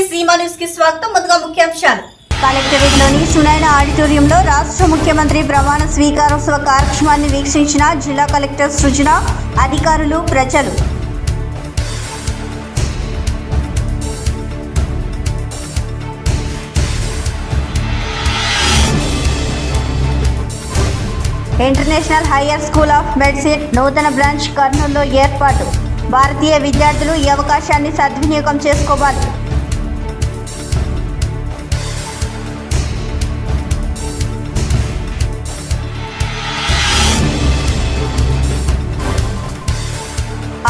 Seema news కి స్వాగతం. ముందుగా ముఖ్యాంశాలు. కలెక్టరేట్లోని సునైన ఆడిటోరియంలో రాష్ట్ర ముఖ్యమంత్రి ప్రమాణ స్వీకారోత్సవ కార్యక్రమాన్ని వీక్షించిన జిల్లా కలెక్టర్ సృజన, అధికారులు, ప్రజలు. International hire school of medicine నూతన బ్రాంచ్ కర్నూలులో ఏర్పాటు. భారతీయ విద్యార్థులు ఈ అవకాశాన్ని సద్వినియోగం చేసుకోవాలి.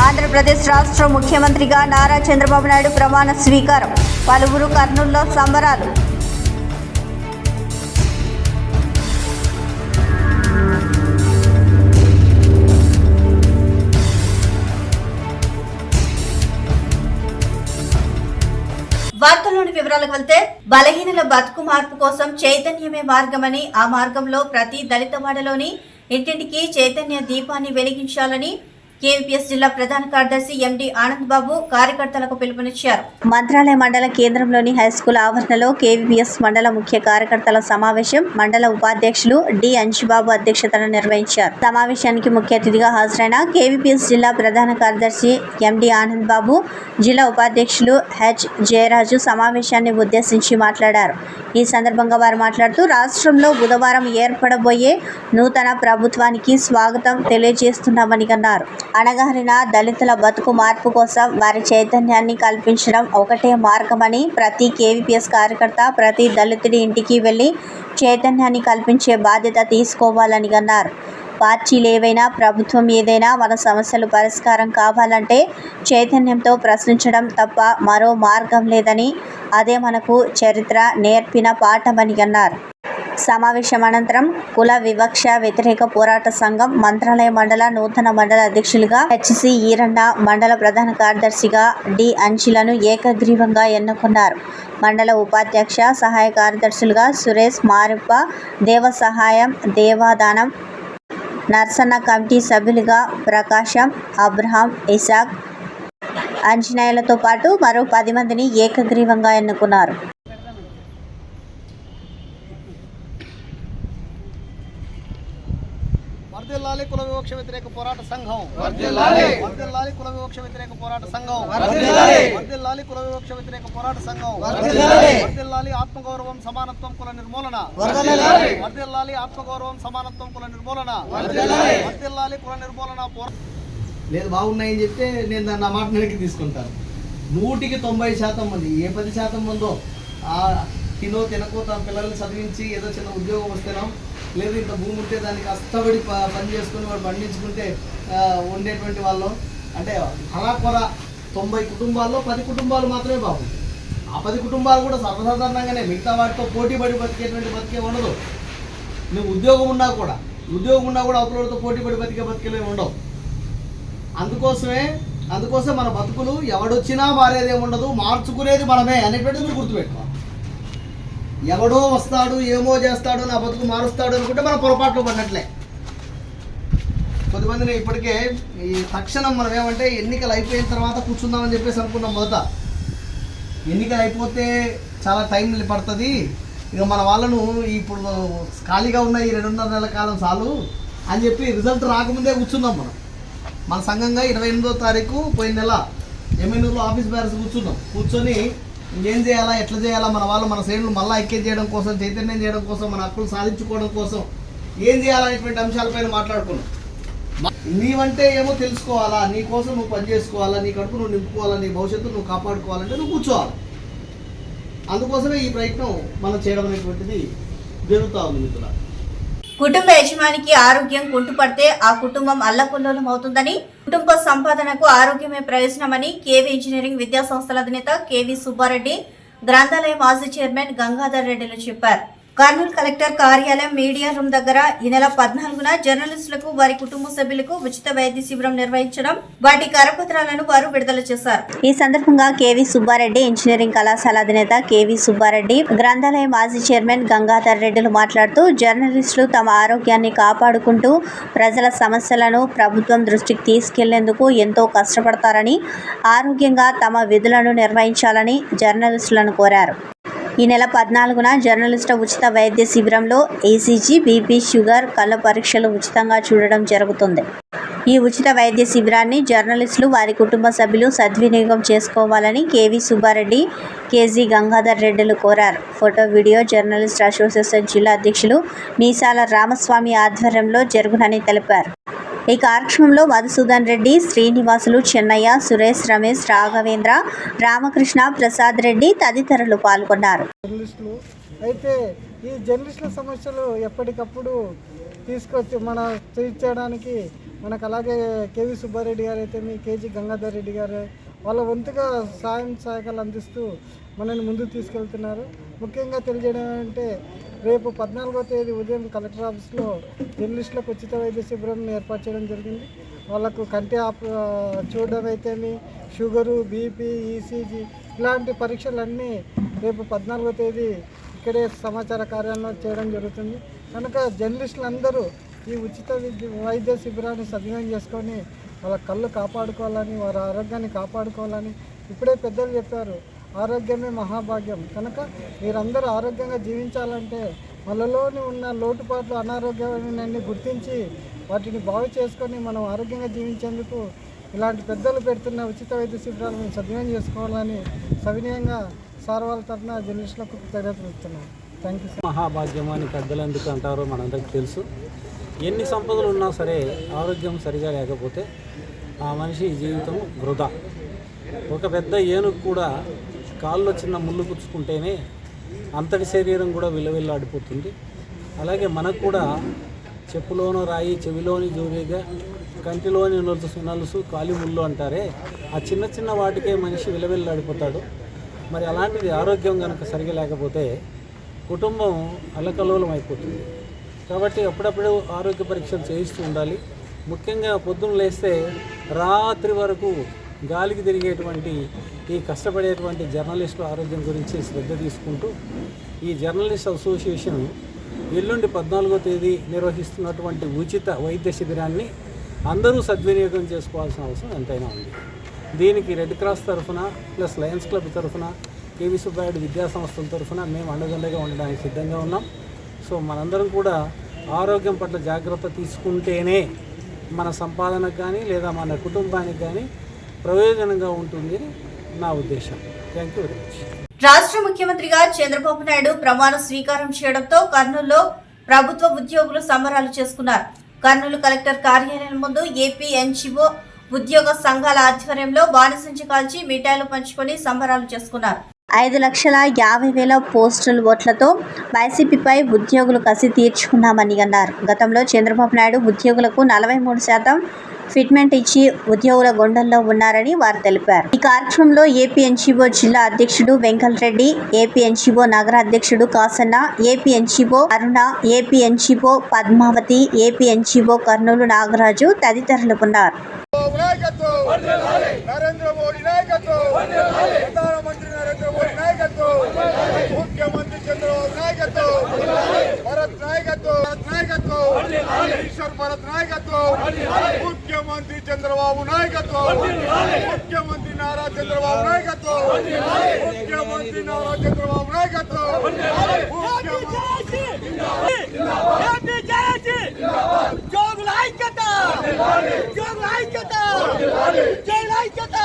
ఆంధ్రప్రదేశ్ రాష్ట్ర ముఖ్యమంత్రిగా నారా చంద్రబాబు నాయుడు ప్రమాణ స్వీకారం. పలువురు కర్నూలులో సంబరాలు. వార్తల్లోని వివరాలకు వెళ్తే, బలహీనుల బతుకు మార్పు కోసం చైతన్యమే మార్గమని, ఆ మార్గంలో ప్రతి దళితవాడలోని ఇంటింటికి చైతన్య దీపాన్ని వెలిగించాలని కేవీపీఎస్ జిల్లా ప్రధాన కార్యదర్శి ఎండి ఆనంద్ బాబు కార్యకర్తలకు పిలుపునిచ్చారు. మంత్రాలయ మండల కేంద్రంలోని హైస్కూల్ ఆవరణలో కేవీపీఎస్ మండల ముఖ్య కార్యకర్తల సమావేశం మండల ఉపాధ్యక్షులు డి అంశుబాబు అధ్యక్షతన నిర్వహించారు. సమావేశానికి ముఖ్య అతిథిగా హాజరైన కేవీపీఎస్ జిల్లా ప్రధాన కార్యదర్శి ఎండి ఆనంద్ బాబు, జిల్లా ఉపాధ్యక్షులు హెచ్ జయరాజు సమావేశాన్ని ఉద్దేశించి మాట్లాడారు. ఈ సందర్భంగా వారు మాట్లాడుతూ, రాష్ట్రంలో బుధవారం ఏర్పడబోయే నూతన ప్రభుత్వానికి స్వాగతం తెలియజేస్తున్నామని అన్నారు. అణగారిన దళితుల బతుకు మార్పు కోసం వారి చైతన్యాన్ని కల్పించడం ఒకటే మార్గమని, ప్రతి కేవీపీఎస్ కార్యకర్త ప్రతి దళితుడి ఇంటికి వెళ్లి చైతన్యాన్ని కల్పించే బాధ్యత తీసుకోవాలని అన్నారు. పార్టీలు ఏవైనా, ప్రభుత్వం ఏదైనా, మన సమస్యలు పరిష్కారం కావాలంటే చైతన్యంతో ప్రశ్నించడం తప్ప మరో మార్గం లేదని, అదే మనకు చరిత్ర నేర్పిన పాఠమని అన్నారు. సమావేశం అనంతరం కుల వివక్ష వ్యతిరేక పోరాట సంఘం మంత్రాలయ మండల నూతన మండల అధ్యక్షులుగా హెచ్సి ఈరన్న, మండల ప్రధాన కార్యదర్శిగా డి అంచిలను ఏకగ్రీవంగా ఎన్నుకున్నారు. మండల ఉపాధ్యక్ష సహాయ కార్యదర్శులుగా సురేష్, మారిప్ప, దేవ సహాయం, దేవాదానం, నర్సన్న, కమిటీ సభ్యులుగా ప్రకాశం, అబ్రహాం, ఇసాక్, ఆంజనేయులతో పాటు మరో 10 మందిని ఏకగ్రీవంగా ఎన్నుకున్నారు. వర్ధిల్లాలి కుల వివక్ష వ్యతిరేక పోరాట సంఘం. వర్ధిల్లాలి కుల వివక్ష వ్యతిరేక పోరాట సంఘం. వర్ధిల్లాలి కుల వివక్ష వ్యతిరేక పోరాట సంఘం. వర్ధిల్లాలి ఆత్మగౌరవం, సమానత్వం, కుల నిర్మూలన. వర్ధిల్లాలి ఆత్మగౌరవం, సమానత్వం, కుల నిర్మూలన. వర్ధిల్లాలి కుల నిర్మూలన. లేదు బాగున్నాయని చెప్తే నేను దాన్ని నా మాట వెనక్కి తీసుకుంటాను. 100% మంది, ఏ 10% మందో తినో తినకో తన పిల్లల్ని చదివించి ఏదో చిన్న ఉద్యోగం వస్తేనో, లేదు ఇంత భూమి ఉంటే దానికి కష్టపడి పని చేసుకుని వాడు పండించుకుంటే ఉండేటువంటి వాళ్ళు, అంటే అలా కొర 90 కుటుంబాల్లో 10 కుటుంబాలు మాత్రమే బాబు. ఆ 10 కుటుంబాలు కూడా సర్వసాధారణంగానే మిగతా వాటితో పోటీ పడి బతికేటువంటి బతికే ఉండదు. నువ్వు ఉద్యోగం ఉన్నా కూడా అవతలతో పోటీ పడి బతికేవి ఉండవు. అందుకోసం మన బతుకులు ఎవడొచ్చినా మారేదేమి ఉండదు, మార్చుకునేది మనమే అనేటువంటిది నువ్వు గుర్తుపెట్టుకో. ఎవడో వస్తాడు, ఏమో చేస్తాడు, నా బతుకు మారుస్తాడు అనుకుంటే మనం పొరపాట్లు పడినట్లే. కొద్దిమందిని ఇప్పటికే ఈ తక్షణం మనం ఏమంటే ఎన్నికలు అయిపోయిన తర్వాత కూర్చుందామని చెప్పేసి అనుకున్నాం. మొదట ఎన్నికలు అయిపోతే చాలా టైం పడుతుంది, ఇక మన వాళ్ళను ఇప్పుడు ఖాళీగా ఉన్న ఈ 2.5 నెలల కాలం చాలు అని చెప్పి రిజల్ట్ రాకముందే కూర్చున్నాం. మన సంఘంగా 28వ తారీఖు పోయిన నెల ఎమ్మెన్యూర్లో ఆఫీస్ బ్యారస్ కూర్చొని ఏం చేయాలా, ఎట్లా చేయాలా, మన వాళ్ళు మన శ్రేణులు మళ్ళీ ఐక్యం చేయడం కోసం, చైతన్యం చేయడం కోసం, మన హక్కులు సాధించుకోవడం కోసం ఏం చేయాలనేటువంటి అంశాలపైన మాట్లాడుకున్నాం. నీవంటే ఏమో తెలుసుకోవాలా, నీ కోసం నువ్వు పని చేసుకోవాలా, నీ కడుపు నువ్వు నింపుకోవాలా, నీ భవిష్యత్తు నువ్వు కాపాడుకోవాలంటే నువ్వు కూర్చోవాలి. అందుకోసమే ఈ ప్రయత్నం మనం చేయడం అనేటువంటిది జరుగుతూ ఉంది. మిత్రుల, కుటుంబ యజమానికి ఆరోగ్యం కుంటుపడితే ఆ కుటుంబం అల్లకల్లోలం అవుతుందని, కుటుంబ సంపాదనకు ఆరోగ్యమే ప్రయోజనమని కేవీ ఇంజనీరింగ్ విద్యా సంస్థల అధినేత కేవీ సుబ్బారెడ్డి, గ్రంథాలయ మాజీ చైర్మన్ గంగాధర్ రెడ్డిలు చెప్పారు. కర్నూలు కలెక్టర్ కార్యాలయం మీడియా రూమ్ దగ్గర ఈ నెల 14న జర్నలిస్టులకు వారి కుటుంబ సభ్యులకు ఉచిత వైద్య శిబిరం నిర్వహించడం, వాటి కరపత్రాలను వారు విడుదల చేశారు. ఈ సందర్భంగా కేవీ సుబ్బారెడ్డి, ఇంజనీరింగ్ కళాశాల అధినేత కేవీ సుబ్బారెడ్డి, గ్రంథాలయ మాజీ చైర్మన్ గంగాధర్ రెడ్డిలు మాట్లాడుతూ జర్నలిస్టులు తమ ఆరోగ్యాన్ని కాపాడుకుంటూ ప్రజల సమస్యలను ప్రభుత్వం దృష్టికి తీసుకెళ్లేందుకు ఎంతో కష్టపడతారని, ఆరోగ్యంగా తమ విధులను నిర్వహించాలని జర్నలిస్టులను కోరారు. ఈ నెల 14న జర్నలిస్టు ఉచిత వైద్య శిబిరంలో ఏసీజీ, బీపీ, షుగర్, కళ్ళ పరీక్షలు ఉచితంగా చూడడం జరుగుతుంది. ఈ ఉచిత వైద్య శిబిరాన్ని జర్నలిస్టులు వారి కుటుంబ సభ్యులు సద్వినియోగం చేసుకోవాలని కేవీ సుబ్బారెడ్డి, కేజీ గంగాధర్ రెడ్డిలు కోరారు. ఫోటో వీడియో జర్నలిస్ట్ అసోసియేషన్ జిల్లా అధ్యక్షులు మీసాల రామస్వామి ఆధ్వర్యంలో జరుగునని తెలిపారు. ఈ కార్యక్రమంలో మధుసూదన్ రెడ్డి, శ్రీనివాసులు, చెన్నయ్య, సురేష్, రమేష్, రాఘవేంద్ర, రామకృష్ణ, ప్రసాద్ రెడ్డి తదితరులు పాల్గొన్నారు. జర్నలిస్టులు అయితే ఈ జర్నలిస్టుల సమస్యలు ఎప్పటికప్పుడు తీసుకొచ్చి మన తీర్చడానికి మనకు అలాగే కేవీ సుబ్బారెడ్డి గారు అయితే కేజీ గంగాధర్ రెడ్డి గారు వాళ్ళ వంతుగా సహాయకాలు అందిస్తూ మనల్ని ముందుకు తీసుకెళ్తున్నారు. ముఖ్యంగా తెలియజేయడం అంటే రేపు 14వ తేదీ ఉదయం కలెక్టర్ ఆఫీస్లో జర్నలిస్టులకు ఉచిత వైద్య శిబిరం ఏర్పాటు చేయడం జరిగింది. వాళ్ళకు కంటి చూడడం అయితేమి, షుగరు, బీపీ, ఈసీజీ ఇలాంటి పరీక్షలన్నీ రేపు 14వ తేదీ ఇక్కడే సమాచార కార్యాలయంలో చేయడం జరుగుతుంది. కనుక జర్నలిస్టులందరూ ఈ ఉచిత వైద్య శిబిరాన్ని సద్వినియోగం చేసుకొని వాళ్ళ కళ్ళు కాపాడుకోవాలని, వారి ఆరోగ్యాన్ని కాపాడుకోవాలని ఇప్పుడే పెద్దలు చెప్పారు, ఆరోగ్యమే మహాభాగ్యం. కనుక మీరందరూ ఆరోగ్యంగా జీవించాలంటే మనలోని ఉన్న లోటుపాట్లు, అనారోగ్యాన్ని గుర్తించి వాటిని బాగు చేసుకొని మనం ఆరోగ్యంగా జీవించేందుకు ఇలాంటి పెద్దలు పెడుతున్న ఉచిత వైద్య శిబిరాలను సద్వినియోగం చేసుకోవాలని సవినయంగా సార్ వాళ్ళ తరఫున జర్నలిస్టులకు తెలియజేస్తున్నాం. Thank you. మహాభాగ్యం అని పెద్దలు ఎందుకు అంటారో మనందరికీ తెలుసు. ఎన్ని సంపదలు ఉన్నా సరే ఆరోగ్యం సరిగా లేకపోతే ఆ మనిషి జీవితం వృధా. ఒక పెద్ద ఏనుగు కూడా కాల్లో చిన్న ముళ్ళు పుచ్చుకుంటేనే అంతటి శరీరం కూడా విలువిల్లాడిపోతుంది. అలాగే మనకు కూడా చెప్పులోనూ రాయి, చెవిలోని జోరీగా, కంటిలోని నలుసు, కాలి ముళ్ళు అంటారే, ఆ చిన్న చిన్న వాటికే మనిషి విలువిల్లాడిపోతాడు. మరి అలాంటిది ఆరోగ్యం కనుక సరిగా లేకపోతే కుటుంబం అల్లకల్లోలం అయిపోతుంది. కాబట్టి అప్పుడప్పుడు ఆరోగ్య పరీక్షలు చేయిస్తూ ఉండాలి. ముఖ్యంగా పొద్దున్న లేస్తే రాత్రి వరకు గాలికి తిరిగేటువంటి ఈ కష్టపడేటువంటి జర్నలిస్టుల ఆరోగ్యం గురించి శ్రద్ధ తీసుకుంటూ ఈ జర్నలిస్ట్ అసోసియేషన్ ఎల్లుండి 14వ తేదీ నిర్వహిస్తున్నటువంటి ఉచిత వైద్య శిబిరాన్ని అందరూ సద్వినియోగం చేసుకోవాల్సిన అవసరం ఎంతైనా ఉంది. దీనికి రెడ్ క్రాస్ తరఫున ప్లస్ లయన్స్ క్లబ్ తరఫున, కేవీ సుబ్బారెడ్డి విద్యా సంస్థల తరఫున మేము అండదండగా ఉండడానికి సిద్ధంగా ఉన్నాం. సో మనందరం కూడా ఆరోగ్యం పట్ల జాగ్రత్త తీసుకుంటేనే మన సంపాదనకు కానీ లేదా మన కుటుంబానికి కానీ ప్రయోజనంగా ఉంటుంది నా ఉద్దేశం. Thank you very much. రాష్ట్ర ముఖ్యమంత్రిగా చంద్రబాబు నాయుడు ప్రమాణ స్వీకారం చేయడంతో కర్నూలులో ప్రభుత్వ ఉద్యోగులు సంబరాలు చేసుకున్నారు. కర్నూలు కలెక్టర్ కార్యాలయం ముందు ఏపీ ఎన్జీఓ ఉద్యోగ సంఘాల ఆధ్వర్యంలో బాణసంచి కాల్చి మిఠాయిలు పంచుకొని సంబరాలు చేసుకున్నారు. 5,50,000 పోస్టల్ ఓట్లతో వైసీపీపై ఉద్యోగులు కసి తీర్చుకున్నామని అన్నారు. గతంలో చంద్రబాబు నాయుడు ఉద్యోగులకు 43% ఫిట్మెంట్ ఇచ్చి ఉద్యోగుల గుండెల్లో ఉన్నారని వారు తెలిపారు. ఈ కార్యక్రమంలో ఏపీ ఎన్జీఓ జిల్లా అధ్యక్షుడు వెంకటరెడ్డి, ఏపీ ఎన్జీఓ నగర అధ్యక్షుడు Kasanna, AP NGO Aruna, AP NGO Padmavathi, AP NGO Kurnool Nagaraju తదితరులు ఉన్నారు. నరేంద్ర మోడీ నాయకత్వం, ప్రధానమంత్రి నరేంద్ర మోడీ నాయకత్వం, ముఖ్యమంత్రి చంద్రబాబు నాయకత్వం, భరత్ నాయకత్వం, ఈశ్వర్ భరత్ నాయకత్వం, ముఖ్యమంత్రి చంద్రబాబు నాయకత్వం, ముఖ్యమంత్రి నారా చంద్రబాబు నాయకత్వం, ముఖ్యమంత్రి నారా చంద్రబాబు నాయకత్వం, ఉద్యోగుల ఐక్యత, ఉద్యోగుల ఐక్యత, ఉద్యోగుల ఐక్యత,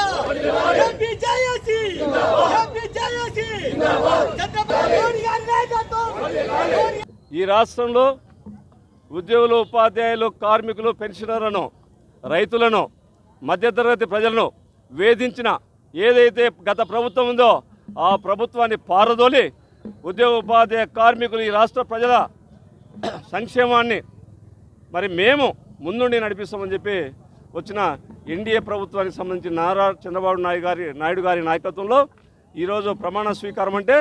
MP JAC, MP JAC, Chandrababu Naidu గారి నాయకత్వం. ఈ రాష్ట్రంలో ఉద్యోగులు, ఉపాధ్యాయులు, కార్మికులు, పెన్షనర్లను, రైతులను, మధ్యతరగతి ప్రజలను వేధించిన ఏదైతే గత ప్రభుత్వం ఉందో ఆ ప్రభుత్వాన్ని పారదోలి ఉద్యోగ, ఉపాధ్యాయ, కార్మికులు, ఈ రాష్ట్ర ప్రజల సంక్షేమాన్ని మరి మేము ముందుండి నడిపిస్తామని చెప్పి వచ్చిన ఎన్డీఏ ప్రభుత్వానికి సంబంధించి నారా చంద్రబాబు నాయుడు గారి నాయకత్వంలో ఈరోజు ప్రమాణ స్వీకారం అంటే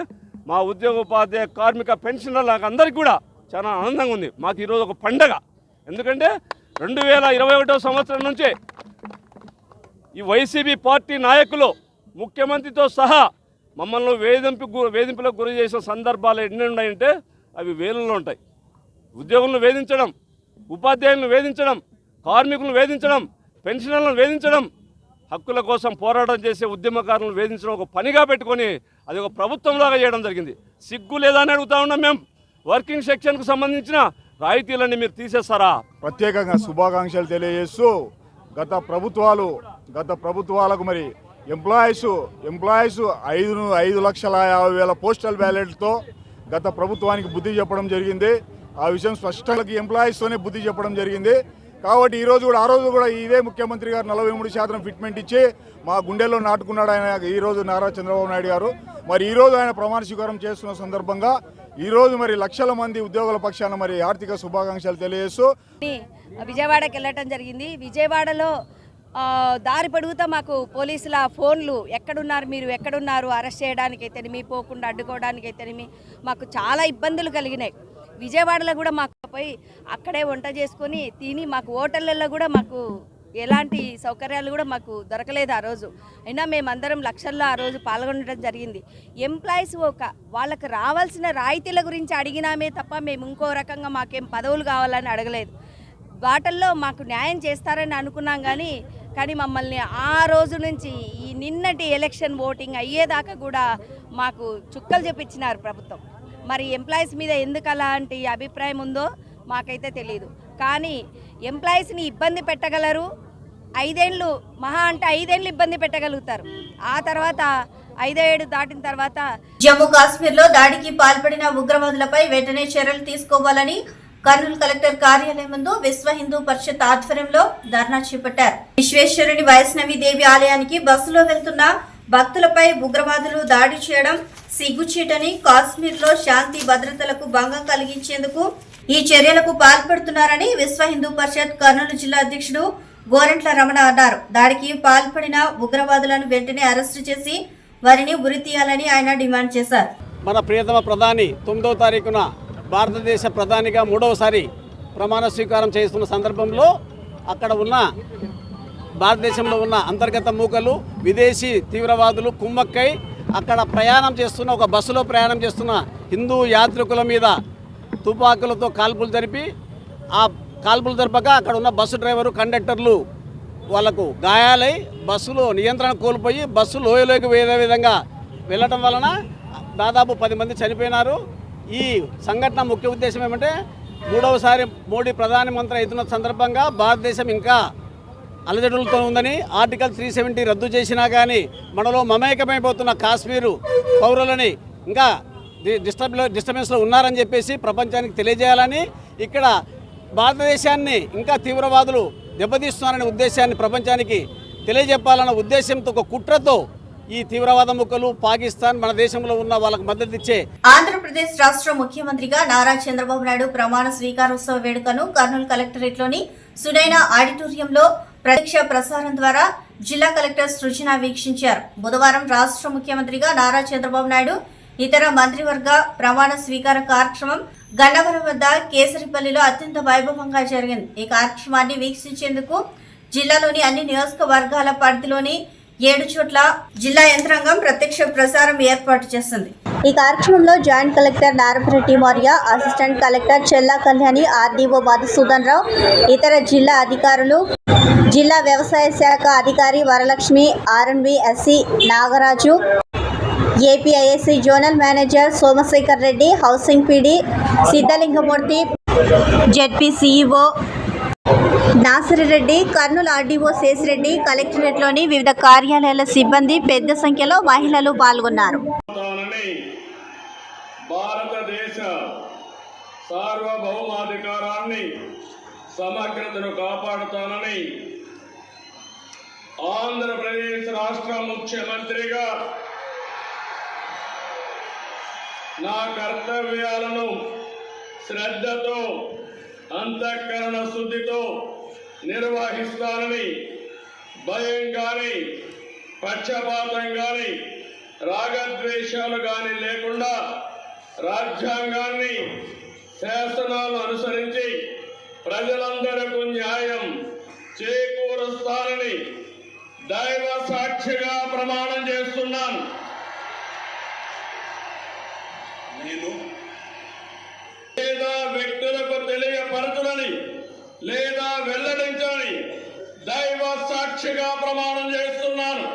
మా ఉద్యోగోపాధ్యాయ కార్మిక పెన్షనర్లకు అందరికీ కూడా చాలా ఆనందంగా ఉంది. మాకు ఈరోజు ఒక పండగ. ఎందుకంటే 2021 సంవత్సరం నుంచే ఈ వైసీపీ పార్టీ నాయకులు ముఖ్యమంత్రితో సహా మమ్మల్ని వేధింపులకు గురి చేసిన సందర్భాలు ఎన్ని ఉన్నాయంటే అవి వేలల్లో ఉంటాయి. ఉద్యోగులను వేధించడం, ఉపాధ్యాయులను వేధించడం, కార్మికులను వేధించడం, పెన్షనర్లను వేధించడం, హక్కుల కోసం పోరాటం చేసే ఉద్యమకారులను వేధించడం ఒక పనిగా పెట్టుకొని అది ఒక ప్రభుత్వంలాగా చేయడం జరిగింది. సిగ్గు లేదా అని అడుగుతా ఉన్నాం. మేము వర్కింగ్ సెక్షన్కు సంబంధించిన రాయితీలన్నీ మీరు తీసేస్తారా? ప్రత్యేకంగా శుభాకాంక్షలు తెలియజేస్తూ గత ప్రభుత్వాలకు మరి ఎంప్లాయీస్ 5,50,000 పోస్టల్ బ్యాలెట్తో గత ప్రభుత్వానికి బుద్ధి చెప్పడం జరిగింది. ఆ విషయం స్పష్టంగా ఎంప్లాయీస్తోనే బుద్ధి చెప్పడం జరిగింది. కాబట్టి ఆ రోజు కూడా ఇదే ముఖ్యమంత్రి గారు 43% ఫిట్మెంట్ ఇచ్చి మా గుండెల్లో నాటుకున్నాడు ఆయన. ఈరోజు నారా చంద్రబాబు నాయుడు గారు మరి ఈరోజు ఆయన ప్రమాణ స్వీకారం చేస్తున్న సందర్భంగా ఈరోజు మరి లక్షల మంది ఉద్యోగుల పక్షాన మరి ఆర్థిక శుభాకాంక్షలు తెలియజేస్తూ విజయవాడకి వెళ్ళటం జరిగింది. విజయవాడలో దారి పొడుగుతా మాకు పోలీసుల ఫోన్లు ఎక్కడున్నారు అరెస్ట్ చేయడానికైతేనేమి, పోకుండా అడ్డుకోవడానికైతేనేమి మాకు చాలా ఇబ్బందులు కలిగినాయి. విజయవాడలో కూడా మాకు పోయి అక్కడే వంట చేసుకొని తిని మాకు హోటళ్ళల్లో కూడా మాకు ఎలాంటి సౌకర్యాలు కూడా మాకు దొరకలేదు ఆ రోజు. అయినా మేమందరం లక్షల్లో ఆ రోజు పాల్గొనడం జరిగింది. ఎంప్లాయీస్ వాళ్ళకి రావాల్సిన రాయితీల గురించి అడిగినామే తప్ప మేము ఇంకో రకంగా మాకేం పదవులు కావాలని అడగలేదు. వాటల్లో మాకు న్యాయం చేస్తారని అనుకున్నాం కానీ మమ్మల్ని ఆ రోజు నుంచి ఈ నిన్నటి ఎలక్షన్ ఓటింగ్ అయ్యేదాకా కూడా మాకు చుక్కలు చెప్పించినారు ప్రభుత్వం. మరి ఎంప్లాయీస్ మీద ఎందుకు అలాంటి అభిప్రాయం ఉందో మాకైతే తెలియదు. కానీ ఎంప్లాయీస్ని ఇబ్బంది పెట్టగలరు, 5 ఏళ్ళు మహా అంటే 5 ఏళ్ళు ఇబ్బంది పెట్టగలుగుతారు. ఆ తర్వాత 5 ఏళ్ళు దాటిన తర్వాత జమ్మూ కాశ్మీర్లో దాడికి పాల్పడిన ఉగ్రవాదులపై వెంటనే చర్యలు తీసుకోవాలని కర్నూలు కలెక్టర్ కార్యాలయం ముందు విశ్వ హిందూ పరిషత్ ఆధ్వర్యంలో ధర్నా చేపట్టారు. విశ్వేశ్వరుని వైష్ణవి దేవి ఆలయానికి బస్సులో వెళ్తున్న భక్తులపై ఉగ్రవాదులు దాడి చేయడం సిగ్గుచేటని, కాశ్మీర్లో శాంతి భద్రతలకు భంగం కలిగించేందుకు ఈ చర్యలకు పాల్పడుతున్నారని విశ్వ హిందూ పరిషత్ కర్నూలు జిల్లా అధ్యక్షుడు గోరంట్ల రమణ అన్నారు. దాడికి పాల్పడిన ఉగ్రవాదులను వెంటనే అరెస్టు చేసి వారిని ఉరి తీయాలని ఆయన డిమాండ్ చేశారు. మన ప్రియతమ ప్రధాని 9వ తారీఖున భారతదేశ ప్రధానిగా 3వసారి ప్రమాణ స్వీకారం చేస్తున్న సందర్భంలో అక్కడ ఉన్న భారతదేశంలో ఉన్న అంతర్గత మూకలు, విదేశీ తీవ్రవాదులు కుమ్మక్కై అక్కడ ప్రయాణం చేస్తున్న ఒక బస్సులో ప్రయాణం చేస్తున్న హిందూ యాత్రికుల మీద తుపాకులతో కాల్పులు జరిపి ఆ కాల్పులు జరపక అక్కడ ఉన్న బస్సు డ్రైవరు, కండక్టర్లు వాళ్లకు గాయాలై బస్సులో నియంత్రణ కోల్పోయి బస్సు లోయలోకి వేరే విధంగా వెళ్ళటం వలన దాదాపు 10 మంది చనిపోయినారు. ఈ సంఘటన ముఖ్య ఉద్దేశం ఏమంటే 3వసారి మోడీ ప్రధానమంత్రి అవుతున్న సందర్భంగా భారతదేశం ఇంకా అలజడులతో ఉందని, ఆర్టికల్ 370 రద్దు చేసినా కానీ మనలో మమేకమైపోతున్న కాశ్మీరు పౌరులని ఇంకా డిస్టర్బెన్స్లో ఉన్నారని చెప్పేసి ప్రపంచానికి తెలియజేయాలని, ఇక్కడ భారతదేశాన్ని ఇంకా తీవ్రవాదులు దెబ్బతీస్తున్నారనే ఉద్దేశాన్ని ప్రపంచానికి తెలియజెప్పాలన్న ఉద్దేశంతో ఒక కుట్రతో ఈ తీవ్రవాద ముక్కలు పాకిస్తాన్ మన దేశంలో ఉన్న వాళ్ళకి మద్దతు ఇచ్చే ఆంధ్రప్రదేశ్ రాష్ట్ర ముఖ్యమంత్రిగా నారా చంద్రబాబు నాయుడు ప్రమాణ స్వీకారోత్సవ వేడుకను కర్నూలు కలెక్టరేట్లోని సునైన ఆడిటోరియంలో ప్రత్యక్ష ప్రసారం ద్వారా జిల్లా కలెక్టర్ సృజన వీక్షించారు. బుధవారం రాష్ట్ర ముఖ్యమంత్రిగా నారా చంద్రబాబు నాయుడు ఇతర మంత్రివర్గ ప్రమాణ స్వీకార కార్యక్రమం గన్నవరం వద్ద కేసరిపల్లిలో అత్యంత వైభవంగా జరిగింది. ఈ కార్యక్రమాన్ని వీక్షించేందుకు జిల్లాలోని అన్ని నియోజకవర్గాల పరిధిలోని 7 చోట్ల జిల్లా యంత్రాంగం ప్రత్యక్ష ప్రసారం ఏర్పాటు చేసింది. ఈ కార్యక్రమంలో joint collector Narapareddy Maurya, assistant collector Chella Kalyani, RDO Madhusudan Rao, ఇతర జిల్లా అధికారులు, జిల్లా వ్యవసాయ శాఖ అధికారి Varalakshmi, RNB SC Nagaraju, APISC zonal manager Somasekhar Reddy, housing PD Siddalingamurthy, ZP CEO Nasireddy, Kurnool RDO Seshireddy, కలెక్టరేట్లోని వివిధ కార్యాలయాల సిబ్బంది, పెద్ద సంఖ్యలో మహిళలు పాల్గొన్నారు. భారతదేశ సార్వభౌమాధికారాన్ని సమగ్రతను కాపాడుతానని ఆంధ్రప్రదేశ్ రాష్ట్ర ముఖ్యమంత్రిగా నా కర్తవ్యాలను శ్రద్ధతో అంతఃకరణ శుద్ధితో నిర్వహిస్తానని భయం కానీ పక్షపాతం కానీ రాగద్వేషాలు కానీ లేకుండా రాజ్యాంగాన్ని శాసనాలను అనుసరించి ప్రజలందరకు న్యాయం చేకూరుస్తానని దైవ సాక్షిగా ప్రమాణం చేస్తున్నాను. నేను లేదా వ్యక్తులకు తెలియపరచులని లేదా వెల్లడించని దైవ సాక్షిగా ప్రమాణం చేస్తున్నాను.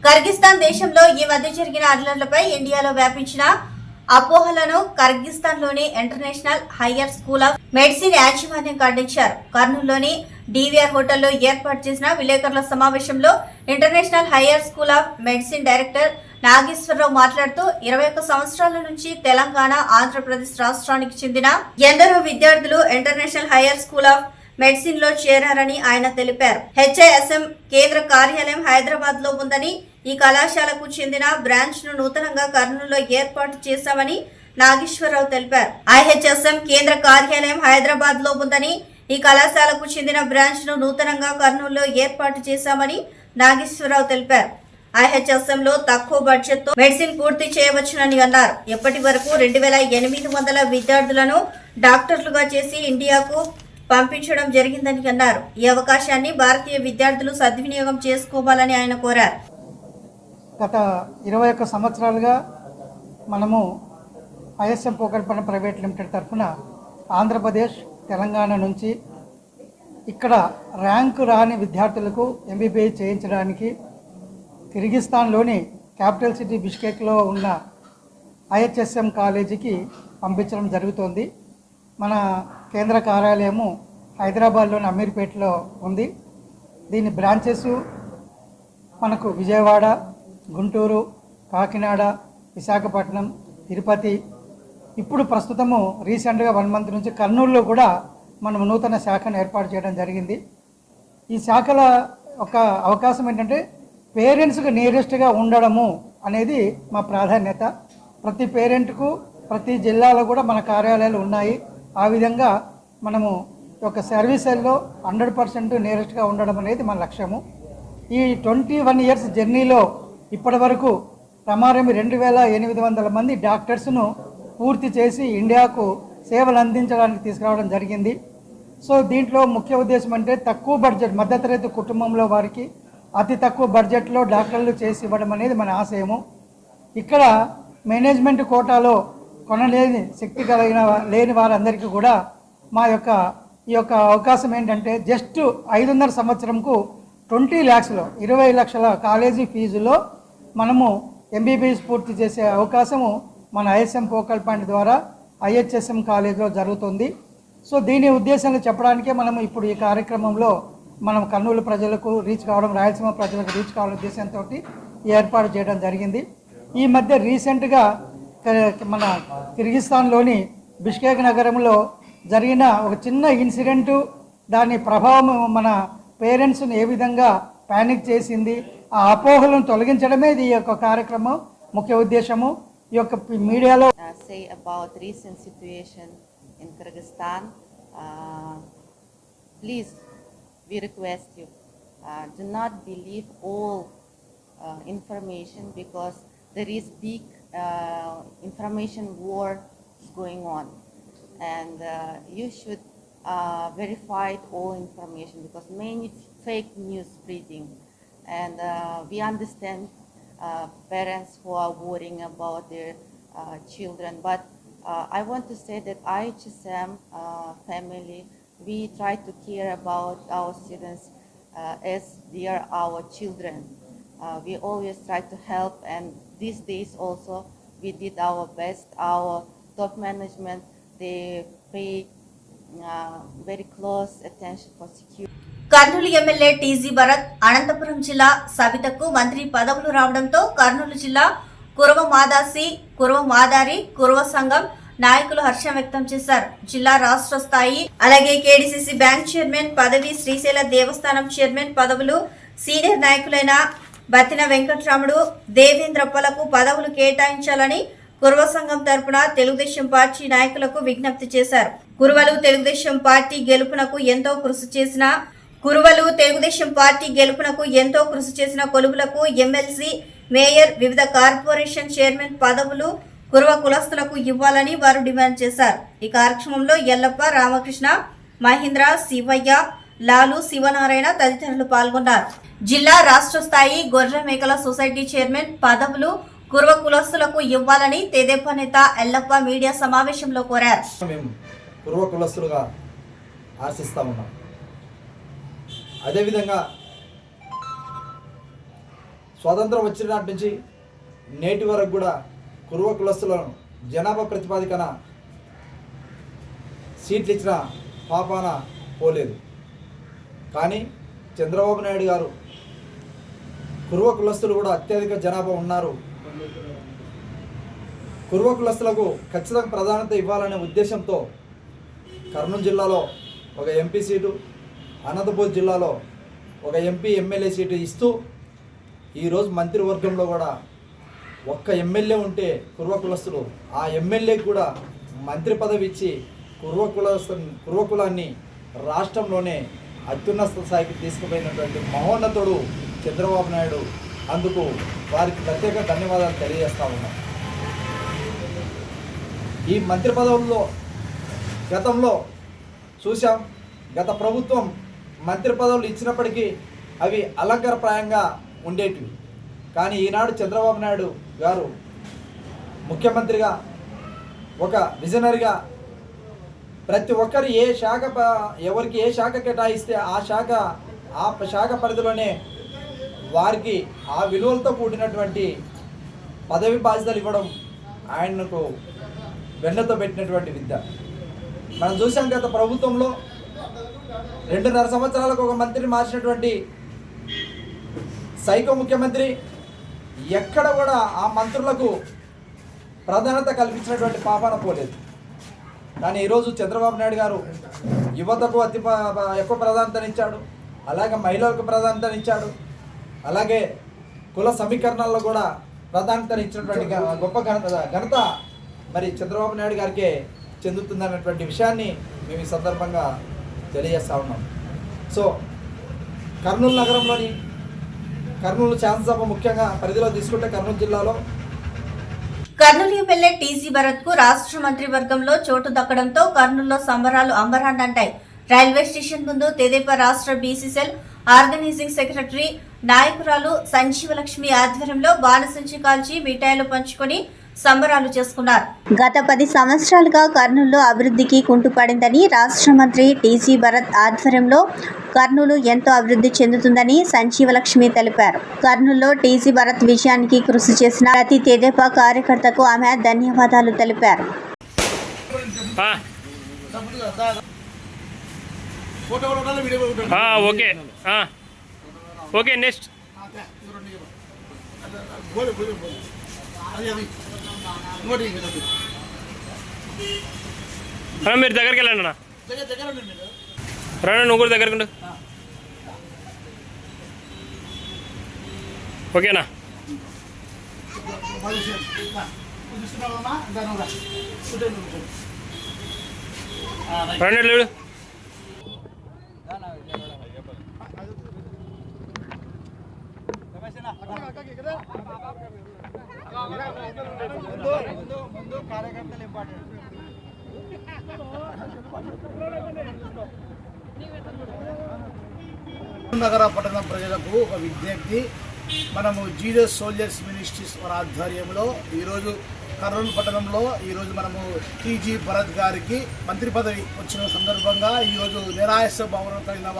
కర్గిస్తాన్ దేశంలో ఈ మధ్య జరిగిన అల్లర్లపై ఇండియాలో వ్యాపించిన అపోహలను కర్గిస్తాన్లోని international higher school of medicine యాజమాన్యం ఖండించారు. కర్నూలులోని డివిఆర్ హోటల్లో ఏర్పాటు చేసిన విలేకరుల సమావేశంలో international higher school of medicine director Nageswara Rao మాట్లాడుతూ 21 సంవత్సరాల నుంచి తెలంగాణ, ఆంధ్రప్రదేశ్ రాష్ట్రానికి చెందిన ఎందరో విద్యార్థులు international higher school of medicine లో చేరారని ఆయన తెలిపారు. హెచ్ఐఎస్ఎం కేంద్ర కార్యాలయం హైదరాబాద్ లో ఉందని, ఈ కళాశాలకు చెందిన బ్రాంచ్ ను నూతనంగా కర్నూలులో ఏర్పాటు చేశామని నాగేశ్వరరావు తెలిపారు. ఐహెచ్ఎస్ఎం కేంద్ర కార్యాలయం హైదరాబాద్ లో ఉందని, ఈ కళాశాలకు చెందిన బ్రాంచ్ ను నూతనంగా కర్నూలులో ఏర్పాటు చేశామని నాగేశ్వరరావు తెలిపారు. ఐహెచ్ఎస్ఎం లో తక్కువ బడ్జెట్ తో మెడిసిన్ పూర్తి చేయవచ్చునని అన్నారు. ఇప్పటి వరకు 2800 విద్యార్థులను డాక్టర్లుగా చేసి ఇండియాకు పంపించడం జరిగిందని అన్నారు. ఈ అవకాశాన్ని భారతీయ విద్యార్థులు సద్వినియోగం చేసుకోవాలని ఆయన కోరారు. గత 21 సంవత్సరాలుగా మనము ఐఎస్ఎం పోకల్పన ప్రైవేట్ లిమిటెడ్ తరఫున ఆంధ్రప్రదేశ్, తెలంగాణ నుంచి ఇక్కడ ర్యాంకు రాని విద్యార్థులకు ఎంబీబీఎస్ చేయించడానికి కిర్గిస్తాన్లోని క్యాపిటల్ సిటీ బిష్కెక్లో ఉన్న ఐహెచ్ఎస్ఎం కాలేజీకి పంపించడం జరుగుతోంది. మన కేంద్ర కార్యాలయము హైదరాబాద్లోని అమీర్పేటలో ఉంది. దీని బ్రాంచెస్ మనకు విజయవాడ, గుంటూరు, కాకినాడ, విశాఖపట్నం, తిరుపతి, ఇప్పుడు ప్రస్తుతము రీసెంట్గా 1 మంత్ నుంచి కర్నూలులో కూడా మనం నూతన శాఖను ఏర్పాటు చేయడం జరిగింది. ఈ శాఖల ఒక అవకాశం ఏంటంటే పేరెంట్స్కి నియరెస్ట్గా ఉండడము అనేది మా ప్రాధాన్యత. ప్రతి పేరెంట్కు ప్రతి జిల్లాలో కూడా మన కార్యాలయాలు ఉన్నాయి. ఆ విధంగా మనము ఒక సర్వీసుల్లో 100% నియరెస్ట్గా ఉండడం అనేది మన లక్ష్యము. ఈ 21 ఇయర్స్ జర్నీలో ఇప్పటి వరకు ప్రమారం 2800 మంది డాక్టర్స్ను పూర్తి చేసి ఇండియాకు సేవలు అందించడానికి తీసుకురావడం జరిగింది. సో దీంట్లో ముఖ్య ఉద్దేశం అంటే తక్కువ బడ్జెట్, మధ్యతరగతి కుటుంబంలో వారికి అతి తక్కువ బడ్జెట్లో డాక్టర్లు చేసి ఇవ్వడం అనేది మన ఆశయము. ఇక్కడ మేనేజ్మెంట్ కోటాలో కొనలేని శక్తి కలిగిన లేని వారందరికీ కూడా మా యొక్క ఈ యొక్క అవకాశం ఏంటంటే జస్ట్ 5.5 సంవత్సరంకు 20 lakhsలో 20 లక్షల కాలేజీ ఫీజులో మనము ఎంబీబీఎస్ పూర్తి చేసే అవకాశము మన ఐఎస్ఎం ఫోకల్ పాయింట్ ద్వారా ఐహెచ్ఎస్ఎం కాలేజీలో జరుగుతుంది. సో దీని ఉద్దేశంలో చెప్పడానికే మనం ఇప్పుడు ఈ కార్యక్రమంలో మనం కర్నూలు ప్రజలకు రీచ్ కావడం, రాయలసీమ ప్రజలకు రీచ్ కావడం ఉద్దేశంతో ఏర్పాటు చేయడం జరిగింది. ఈ మధ్య రీసెంట్గా మన కిర్గిస్తాన్లోని బిష్కేక్ నగరంలో జరిగిన ఒక చిన్న ఇన్సిడెంటు, దాని ప్రభావం మన పేరెంట్స్ని ఏ విధంగా ప్యానిక్ చేసింది, ఆ అపోహలను తొలగించడమే ఈ యొక్క కార్యక్రమం ముఖ్య ఉద్దేశము. ఈ యొక్క మీడియాలో say about recent situation in Kyrgyzstan. Please, we request you, do not believe all information, because there is big information war going on, and you should verify all information, because many fake news spreading, and we understand parents who are worrying about their children, but I want to say that IHSM family, we try to care about our students as they are our children. We always try to help, and these days also we did our best. Our top management, they pay very close attention for security. Kurnool MLA TG Bharath, Anantapuram జిల్లా సవితకు మంత్రి పదవులు రావడంతో కర్నూలు జిల్లా కురవ మాదాసి, కురవ మాదారి, కురవ సంఘం నాయకులు హర్షం వ్యక్తం చేశారు. జిల్లా రాష్ట్ర స్థాయి అలాగే కేడీసీసీ బ్యాంక్ చైర్మన్ పదవి, శ్రీశైల దేవస్థానం చైర్మన్ పదవులు సీనియర్ నాయకులైన బత్తిన వెంకట్రాముడు, దేవేంద్రప్పలకు పదవులు కేటాయించాలని కురవ సంఘం తరపున తెలుగుదేశం పార్టీ నాయకులకు విజ్ఞప్తి చేశారు. కురువలు తెలుగుదేశం పార్టీ గెలుపునకు ఎంతో కృషి చేసిన కొలువులకు ఎమ్మెల్సీ, మేయర్, వివిధ కార్పొరేషన్ చైర్మన్ పదవులు కురవ కులస్తులకు ఇవ్వాలని వారు డిమాండ్ చేశారు. ఈ కార్యక్రమంలో ఎల్లప్ప, రామకృష్ణ, మహేంద్ర, శివయ్య, లాలు, శివనారాయణ తదితరులు పాల్గొన్నారు. జిల్లా రాష్ట్ర స్థాయి గొర్రె మేకల సొసైటీ చైర్మన్ పదవులు కురవ కులస్తులకు ఇవ్వాలని తెదేపా నేత ఎల్లప్ప మీడియా సమావేశంలో కోరారు. మేము కురవ కులస్తులుగా ఆశిస్తా ఉన్నాం. అదేవిధంగా స్వాతంత్రం వచ్చిన నాటి నుంచి నేటి వరకు కూడా కురవ కులస్తులను జనాభా ప్రతిపాదికన సీట్లు ఇచ్చిన పాపాన పోలేదు. కానీ చంద్రబాబు నాయుడు గారు కురవ కులస్తులు కూడా అత్యధిక జనాభా ఉన్నారు, కురవ కులస్తులకు ఖచ్చితంగా ప్రాధాన్యత ఇవ్వాలనే ఉద్దేశంతో కర్నూలు జిల్లాలో ఒక ఎంపీ సీటు, అనంతపూర్ జిల్లాలో ఒక ఎంపీ, ఎమ్మెల్యే సీటు ఇస్తూ ఈరోజు మంత్రివర్గంలో కూడా ఒక్క ఎమ్మెల్యే ఉంటే కురవ కులస్తులు ఆ ఎమ్మెల్యేకి కూడా మంత్రి పదవి ఇచ్చి కురవ కులాన్ని రాష్ట్రంలోనే అత్యున్నత స్థాయికి తీసుకుపోయినటువంటి మహోన్నతుడు చంద్రబాబు నాయుడు. అందుకు వారికి ప్రత్యేక ధన్యవాదాలు తెలియజేస్తా ఉన్నాం. ఈ మంత్రి పదవుల్లో గతంలో చూసాం, గత ప్రభుత్వం మంత్రి పదవులు ఇచ్చినప్పటికీ అవి అలంకారప్రాయంగా ఉండేటివి. కానీ ఈనాడు చంద్రబాబు నాయుడు గారు ముఖ్యమంత్రిగా ఒక విజనరీగా ప్రతి ఒక్కరు ఎవరికి ఏ శాఖ కేటాయిస్తే ఆ శాఖ పరిధిలోనే వారికి ఆ విలువలతో కూడినటువంటి పదవి బాధ్యతలు ఇవ్వడం ఆయనకు వెన్నతో పెట్టినటువంటి విద్య. మనం చూసాం గత ప్రభుత్వంలో 2.5 సంవత్సరాలకు ఒక మంత్రిని మార్చినటువంటి సైకో ముఖ్యమంత్రి ఎక్కడ కూడా ఆ మంత్రులకు ప్రాధాన్యత కల్పించినటువంటి పాపాన పోలేదు. కానీ ఈరోజు చంద్రబాబు నాయుడు గారు యువతకు ఎక్కువ ప్రాధాన్యతనిచ్చాడు, అలాగే మహిళలకు ప్రాధాన్యతనిచ్చాడు, అలాగే కుల సమీకరణల్లో కూడా ప్రాధాన్యతనిచ్చినటువంటి గొప్ప ఘనత మరి చంద్రబాబు నాయుడు గారికే చెందుతుందన్నటువంటి విషయాన్ని మేము ఈ సందర్భంగా తెలియజేస్తా ఉన్నాం. సో కర్నూలు నగరంలోని కర్నూలు శాసనసభ ముఖ్యంగా పరిధిలో తీసుకుంటే కర్నూలు జిల్లాలో కర్నూలు ఎమ్మెల్యే టీజీ భరత్ కు రాష్ట్ర మంత్రివర్గంలో చోటు దక్కడంతో కర్నూలులో సంబరాలు అంబరాన్నంటాయి. రైల్వే స్టేషన్ ముందు తెదేపా రాష్ట్ర బీసీసీఎల్ ఆర్గనైజింగ్ సెక్రటరీ నాయకురాలు సంజీవలక్ష్మి ఆధ్వర్యంలో బాణసంచి కాల్చి మిఠాయిలు పంచుకొని సంబరాలు చేసుకున్నారు. గత 10 సంవత్సరాలుగా కర్నూలులో అభివృద్ధికి కుంటుపడిందని రాష్ట్ర మంత్రి టీజీ భరత్ ఆధ్వర్యంలో కర్నూలు ఎంతో అభివృద్ధి చెందుతుందని సంజీవలక్ష్మి తెలిపారు. కర్నూలులో టీజీ భరత్ విజయానికి కృషి చేసిన ప్రతి తెదేపా కార్యకర్తకు ఆమె ధన్యవాదాలు తెలిపారు. ఓకే నెక్స్ట్ మీరు దగ్గరికి వెళ్ళండి అన్న, రండి నువ్వు కూడా దగ్గరకు ఉండు. ఓకేనా రండి లేడు. నగర పట్టణ ప్రజలకు ఒక విజ్ఞప్తి. మనము జీసస్ సోల్జర్స్ మినిస్ట్రీస్ వారి ఆధ్వర్యంలో ఈరోజు కర్నూలు పట్టణంలో ఈరోజు మనము టీజీ భరత్ గారికి మంత్రి పదవి వచ్చిన సందర్భంగా ఈరోజు నిరాశ భావన కలిగిన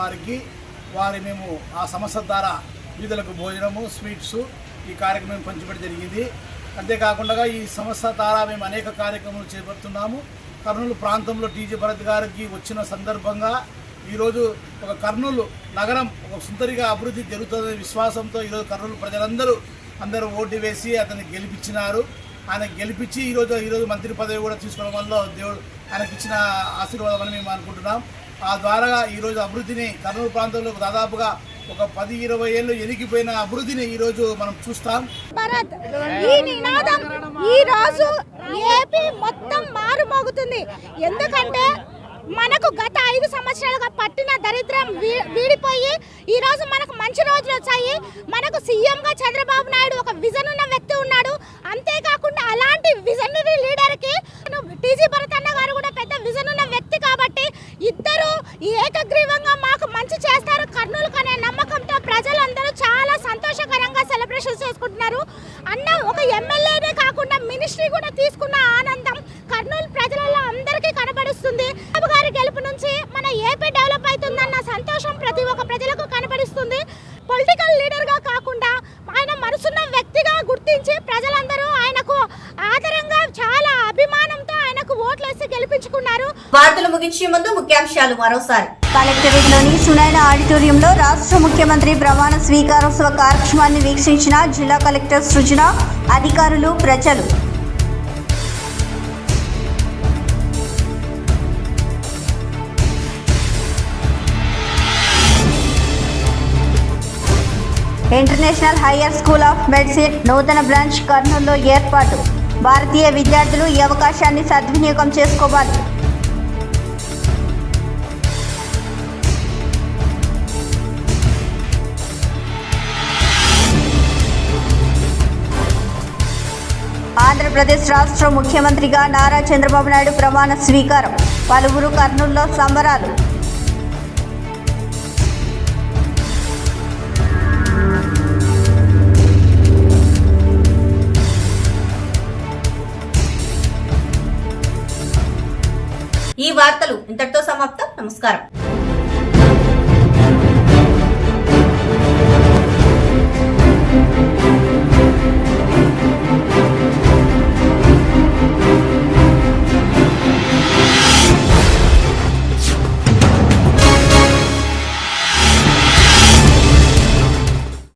వారి మేము ఆ సంస్థ ద్వారా వీధులకు భోజనము, స్వీట్స్ ఈ కార్యక్రమం పంచిపెట్టడం జరిగింది. అంతేకాకుండా ఈ సంస్థ ద్వారా మేము అనేక కార్యక్రమాలు చేపడుతున్నాము. కర్నూలు ప్రాంతంలో టీజీ భరత్ గారికి వచ్చిన సందర్భంగా ఈరోజు ఒక కర్నూలు నగరం ఒక సుందరిగా అభివృద్ధి జరుగుతుందనే విశ్వాసంతో ఈరోజు కర్నూలు ప్రజలందరూ ఓటు వేసి అతన్ని గెలిపించినారు. ఆయన గెలిపించి ఈరోజు మంత్రి పదవి కూడా తీసుకోవడం వల్ల దేవుడు ఆయనకి ఇచ్చిన ఆశీర్వాదం అని మేము అనుకుంటున్నాం. ఆ ద్వారా ఈరోజు అభివృద్ధిని కర్నూలు ప్రాంతంలో దాదాపుగా ఒక 10-20 ఏళ్ళు ఎనిగిపోయిన అభివృద్ధిని ఈరోజు మనం చూస్తాం. ఈ నినాదం ఈ రోజు ఏపీ మొత్తం మారుమోగుతుంది. ఎందుకంటే మనకు గత 5 సంవత్సరాలుగా పట్టిన దరిద్రం వీడిపోయి ఈ రోజు మనకు మంచి రోజులు వచ్చాయి. మనకు సీఎంగా చంద్రబాబు నాయుడు ఒక విజన్ ఉన్న వ్యక్తి ఉన్నాడు. అంతేకాకుండా అలాంటి విజనరీ లీడర్కి టీజీ భరతన్న గారు కూడా పెద్ద విజన్ ఉన్న వ్యక్తి కాబట్టి ఇద్దరు ఏకగ్రీవంగా మాకు మంచి చేస్తారు కర్నూలుకు అనే నమ్మకంతో ప్రజలందరూ చాలా సంతోషకరంగా సెలబ్రేషన్ చేసుకుంటున్నారు. అన్న ఒక ఎమ్మెల్యేనే కాకుండా మినిస్ట్రీ కూడా తీసుకున్న ఆనందం కర్నూలు ప్రజలలో అందరికీ కనబడుస్తుంది. గారి గెలుపు నుంచి మన ఏపీ డెవలప్ అవుతుందన్న సంతోషం ప్రతి ఒక్క ప్రజలకు కనబడుస్తుంది. పొలిటికల్ లీడర్గా కాకుండా ఆయన మనసున్న వ్యక్తిగా గుర్తించి ప్రజలందరూ ఆయనకు ఆదరంగా చాలా అభిమానంతో ఆయనకు ఓట్లేసి గెలిపించుకున్నారు. వార్తలు ముగించే ముందు ముఖ్యాంశాలు మరోసారి. కలెక్టరేట్ లోని సునైన ఆడిటోరియంలో రాష్ట్ర ముఖ్యమంత్రి ప్రమాణ స్వీకారోత్సవ కార్యక్రమాన్ని వీక్షించిన జిల్లా కలెక్టర్ సృజన, అధికారులు, ప్రజలు. International hire school of medicine నూతన బ్రాంచ్ కర్నూలులో ఏర్పాటు. భారతీయ విద్యార్థులు ఈ అవకాశాన్ని సద్వినియోగం చేసుకోవాలి. ఆంధ్రప్రదేశ్ రాష్ట్ర ముఖ్యమంత్రిగా నారా చంద్రబాబు నాయుడు ప్రమాణ స్వీకారం. పలువురు కర్నూలులో సంబరాలు. ఈ వార్తలు ఇంతటితో సమాప్తం. నమస్కారం.